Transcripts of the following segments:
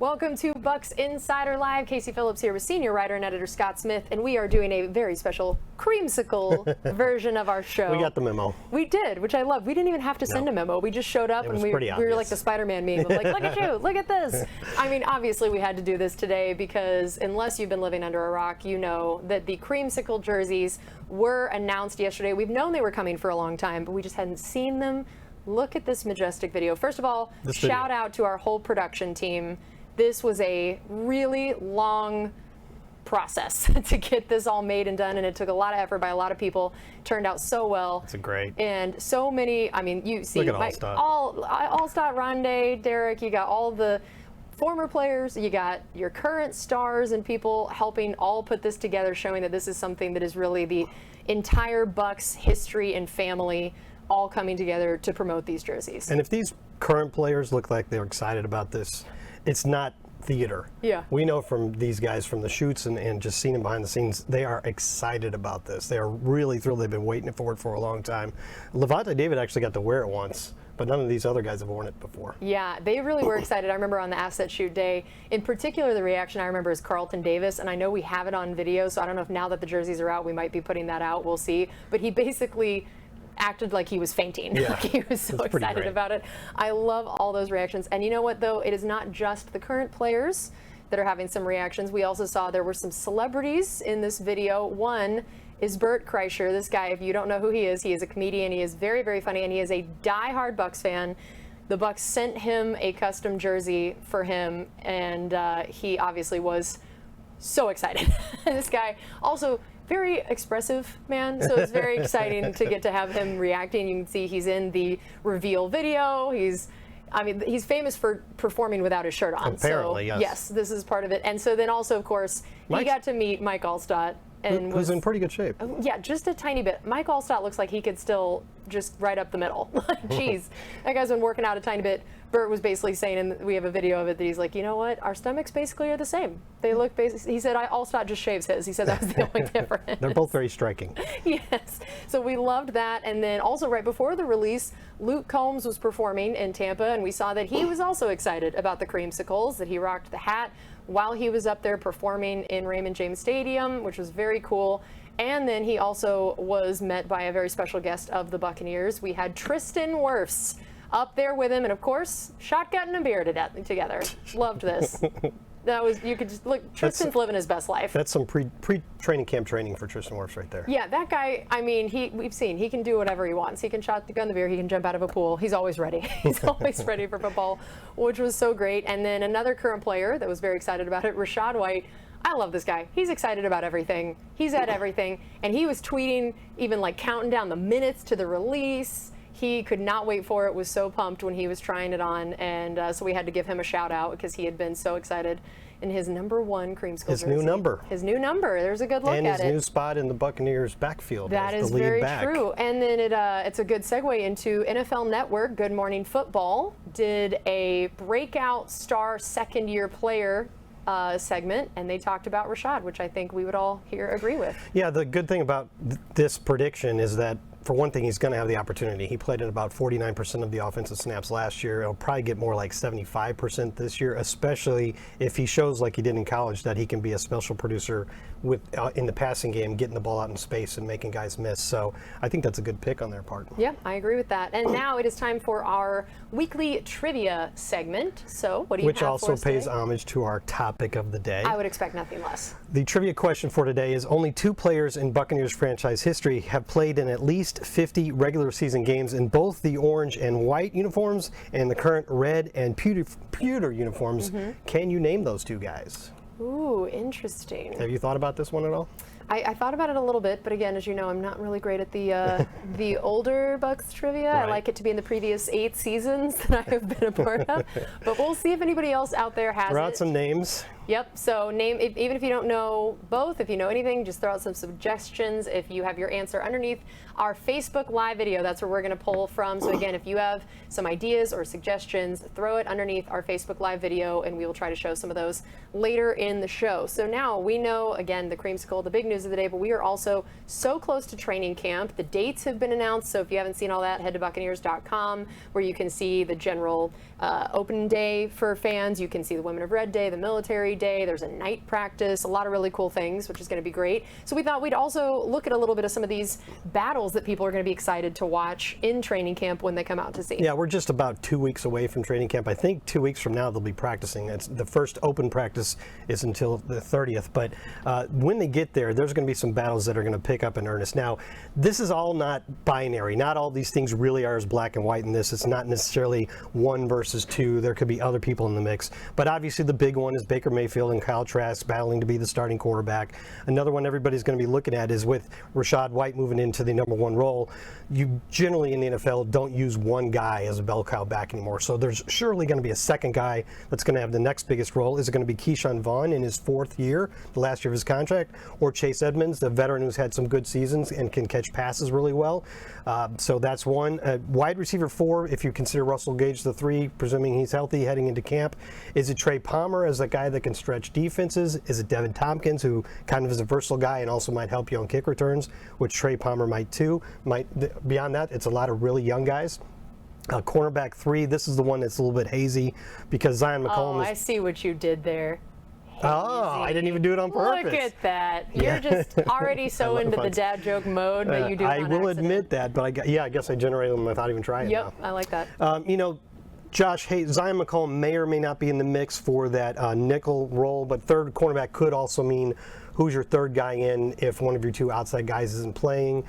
Welcome to Bucs Insider Live. Casey Phillips here with senior writer and editor Scott Smith, and we are doing a very special Creamsicle version of our show. We got the memo. We did, which I love. We didn't even have to send a memo. We just showed up and we were like the Spider-Man meme. Like, look at you, look at this. I mean, obviously we had to do this today because unless you've been living under a rock, you know that the Creamsicle jerseys were announced yesterday. We've known they were coming for a long time, but we just hadn't seen them. Look at this majestic video. First of all, shout out to our whole production team. This was a really long process to get this all made and done, and it took a lot of effort by a lot of people. Turned out so well. It's a great. And so many, I mean, you see, All-Star Rondé, Derek, you got all the former players, you got your current stars and people helping all put this together, showing that this is something that is really the entire Bucs history and family all coming together to promote these jerseys. And if these current players look like they're excited about this, it's not theater. Yeah. We know from these guys from the shoots and just seeing them behind the scenes, they are excited about this. They are really thrilled. They've been waiting for it for a long time. Levante David actually got to wear it once, but none of these other guys have worn it before. Yeah, they really were excited. I remember on the asset shoot day, in particular, the reaction I remember is Carlton Davis, and I know we have it on video, so I don't know if now that the jerseys are out, we might be putting that out. We'll see. But he basically acted like he was fainting. Yeah. Like he was so excited about it. I love all those reactions. And you know what, though? It is not just the current players that are having some reactions. We also saw there were some celebrities in this video. One is Bert Kreischer. This guy, if you don't know who he is a comedian. He is very, very funny, and he is a diehard Bucs fan. The Bucs sent him a custom jersey for him, and he obviously was so excited. This guy also very expressive man, so it's very exciting to get to have him reacting. You can see he's in the reveal video. He's famous for performing without his shirt on. Apparently, so, yes, this is part of it. And so then also, of course, he got to meet Mike Alstott. And who's in pretty good shape. Yeah, just a tiny bit. Mike Alstott looks like he could still just right up the middle. Jeez, that guy's been working out a tiny bit. Bert was basically saying, and we have a video of it, that he's like, you know what, our stomachs basically are the same. They look basically, he said, Alstott just shaves his. He said that was the only difference. They're both very striking. Yes, so we loved that. And then also right before the release, Luke Combs was performing in Tampa, and we saw that he was also excited about the Creamsicles, that he rocked the hat while he was up there performing in Raymond James Stadium, which was very cool. And then he also was met by a very special guest of the Buccaneers. We had Tristan Wirfs up there with him, and of course, shotgunning a beer together. Loved this. That was, you could just look, Tristan's living his best life. That's some pre-training camp training for Tristan Wirfs right there. Yeah, that guy, I mean, we've seen, he can do whatever he wants. He can shotgun the beer, he can jump out of a pool. He's always ready. He's always ready for football, which was so great. And then another current player that was very excited about it, Rachaad White. I love this guy. He's excited about everything. He's at everything. And he was tweeting, even like counting down the minutes to the release. He could not wait for it, was so pumped when he was trying it on, and so we had to give him a shout out because he had been so excited in his #1 Creamsicle His jersey. new number. His new number. There's a good look and at it. And his new spot in the Buccaneers backfield. That is very true. And then it's a good segue into NFL Network. Good Morning Football did a breakout star second-year player segment, and they talked about Rachaad, which I think we would all here agree with. Yeah, the good thing about this prediction is that, for one thing, he's going to have the opportunity. He played in about 49% of the offensive snaps last year. He'll probably get more like 75% this year, especially if he shows like he did in college that he can be a special producer with in the passing game, getting the ball out in space and making guys miss. So I think that's a good pick on their part. Yeah, I agree with that. And now it is time for our weekly trivia segment. So what do you have for us today? Which also pays homage to our topic of the day. I would expect nothing less. The trivia question for today is only 2 players in Buccaneers franchise history have played in at least 50 regular season games in both the orange and white uniforms and the current red and pewter uniforms. Can you name those 2 guys? Ooh, interesting. Have you thought about this one at all? I thought about it a little bit, but again, as you know, I'm not really great at the the older Bucs trivia. Right. I like it to be in the previous 8 seasons that I have been a part of. But we'll see if anybody else out there has Throw out some names. Yep. So even if you don't know both, if you know anything, just throw out some suggestions. If you have your answer underneath our Facebook Live video, that's where we're going to poll from. So again, if you have some ideas or suggestions, throw it underneath our Facebook Live video, and we will try to show some of those later in the show. So now we know, again, the Creamsicle, the big news of the day, but we are also so close to training camp. The dates have been announced. So if you haven't seen all that, head to Buccaneers.com, where you can see the general opening day for fans. You can see the Women of Red Day, the military day. There's a night practice, a lot of really cool things, which is going to be great. So we thought we'd also look at a little bit of some of these battles that people are going to be excited to watch in training camp when they come out to see. Yeah, we're just about 2 weeks away from training camp. I think 2 weeks from now they'll be practicing. The first open practice is until the 30th, but when they get there, there's going to be some battles that are going to pick up in earnest. Now, this is all not binary. Not all these things really are as black and white in this. It's not necessarily one versus two. There could be other people in the mix, but obviously the big one is Baker Mayfield and Kyle Trask battling to be the starting quarterback. Another one everybody's going to be looking at is with Rachaad White moving into the #1 role. You generally in the NFL don't use one guy as a bell cow back anymore, so there's surely going to be a second guy that's going to have the next biggest role. Is it going to be Keyshawn Vaughn in his 4th year, the last year of his contract, or Chase Edmonds, the veteran who's had some good seasons and can catch passes really well? So that's one. Wide receiver 4, if you consider Russell Gage the 3, presuming he's healthy heading into camp. Is it Trey Palmer as a guy that can stretch defenses? Is it Devin Tompkins, who kind of is a versatile guy and also might help you on kick returns, which Trey Palmer might too? Beyond that, it's a lot of really young guys. Cornerback 3, this is the one that's a little bit hazy because Zion McCollum I see what you did there. Oh, I didn't even do it on purpose. Look at that. You're just already so into the dad joke mode that you do it I on will accident. admit that, but I guess I generated them without even trying. Yep, I like that. Josh, Zion McCollum may or may not be in the mix for that nickel role, but third cornerback could also mean who's your third guy in if one of your 2 outside guys isn't playing.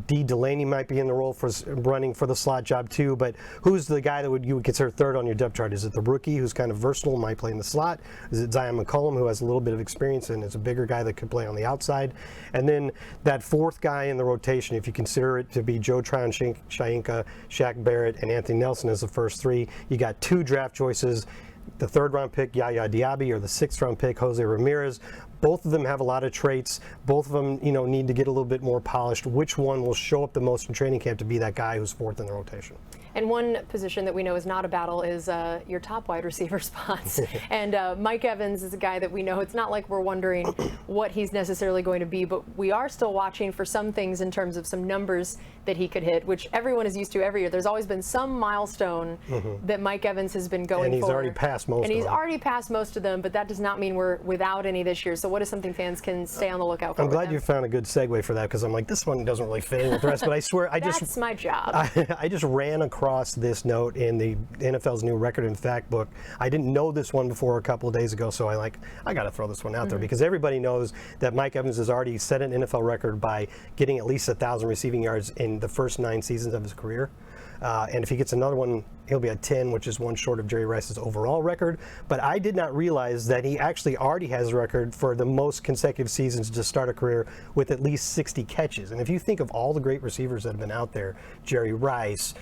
D. Delaney might be in the role for running for the slot job too, but who's the guy that you would consider third on your depth chart? Is it the rookie who's kind of versatile, might play in the slot? Is it Zion McCollum, who has a little bit of experience and is a bigger guy that could play on the outside? And then that 4th guy in the rotation, if you consider it to be Joe Tryon, Shainka, Shaq Barrett, and Anthony Nelson as the first 3, you got 2 draft choices. The 3rd round pick, Yaya Diaby, or the 6th round pick, Jose Ramirez. Both of them have a lot of traits. Both of them, need to get a little bit more polished. Which one will show up the most in training camp to be that guy who's 4th in the rotation? And one position that we know is not a battle is your top wide receiver spots. And Mike Evans is a guy that we know. It's not like we're wondering what he's necessarily going to be, but we are still watching for some things in terms of some numbers that he could hit, which everyone is used to every year. There's always been some milestone that Mike Evans has been going for. And he's already passed most of them. And he's already passed most of them, but that does not mean we're without any this year. So what is something fans can stay on the lookout for? I'm glad you found a good segue for that, because I'm like, this one doesn't really fit in with the rest, but I swear That's my job. I just ran across this note in the NFL's new record and fact book. I didn't know this one before a couple of days ago, so I got to throw this one out there, because everybody knows that Mike Evans has already set an NFL record by getting at least 1,000 receiving yards in the first 9 seasons of his career. And if he gets another one, he'll be at 10, which is one short of Jerry Rice's overall record. But I did not realize that he actually already has a record for the most consecutive seasons to start a career with at least 60 catches. And if you think of all the great receivers that have been out there, Jerry Rice,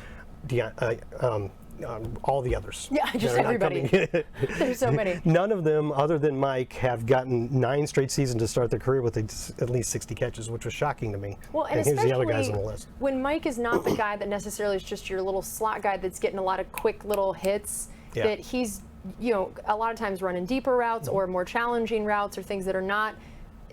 all the others. Yeah, just everybody. There's so many. None of them, other than Mike, have gotten 9 straight seasons to start their career with at least 60 catches, which was shocking to me. Well, and here's especially the other guys on the list. When Mike is not the guy that necessarily is just your little slot guy that's getting a lot of quick little hits, that he's, a lot of times running deeper routes or more challenging routes or things that are not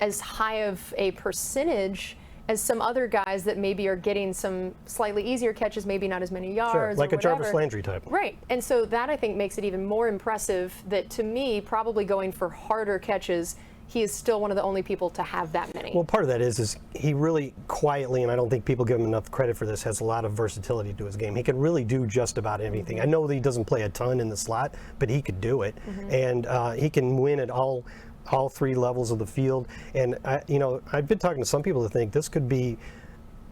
as high of a percentage as some other guys that maybe are getting some slightly easier catches, maybe not as many yards. Sure, like or a Jarvis Landry type. Right, and so that I think makes it even more impressive that, to me, probably going for harder catches, he is still one of the only people to have that many. Well, part of that is he really quietly, and I don't think people give him enough credit for this, has a lot of versatility to his game. He can really do just about anything. I know that he doesn't play a ton in the slot, but he could do it, and he can win at all 3 levels of the field. And I've been talking to some people that think this could be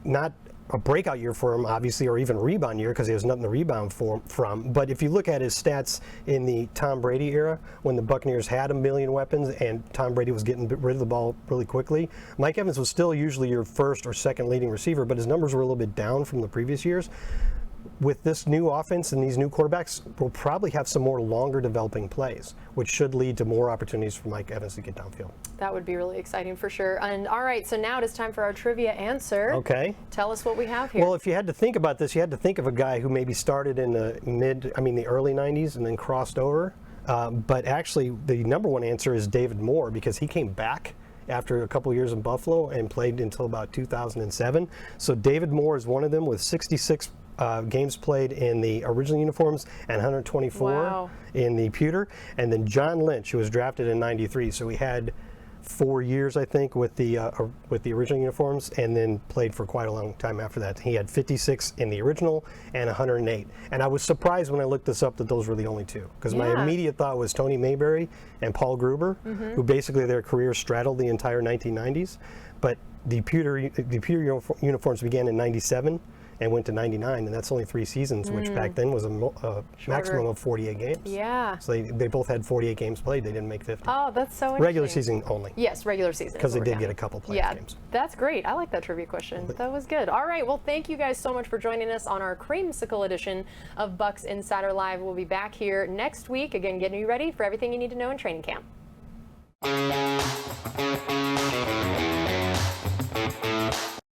not a breakout year for him, obviously, or even a rebound year, because he has nothing to rebound from. But if you look at his stats in the Tom Brady era, when the Buccaneers had a million weapons and Tom Brady was getting rid of the ball really quickly, Mike Evans was still usually your first or second leading receiver, but his numbers were a little bit down from the previous years. with this new offense and these new quarterbacks, we'll probably have some more longer developing plays, which should lead to more opportunities for Mike Evans to get downfield. That would be really exciting for sure. And all right, so now it is time for our trivia answer. Okay. Tell us what we have here. Well, if you had to think about this, you had to think of a guy who maybe started in the the early 90s and then crossed over. But actually, the number one answer is David Moore, because he came back after a couple of years in Buffalo and played until about 2007. So David Moore is one of them with 66 games played in the original uniforms and 124 in the pewter. And then John Lynch, who was drafted in '93. So we had 4 years, I think, with the original uniforms, and then played for quite a long time after that. He had 56 in the original and 108. And I was surprised when I looked this up that those were the only two, because my immediate thought was Tony Mayberry and Paul Gruber, who basically their careers straddled the entire 1990s. But the pewter uniforms began in '97 and went to '99, and that's only 3 seasons, which back then was a maximum of 48 games. Yeah. So they both had 48 games played. They didn't make 50. Oh, that's so interesting. Regular season only. Yes, regular season. Because they did get a couple playoff games. That's great. I like that trivia question. That was good. All right, well, thank you guys so much for joining us on our Creamsicle edition of Bucs Insider Live. We'll be back here next week, again, getting you ready for everything you need to know in training camp.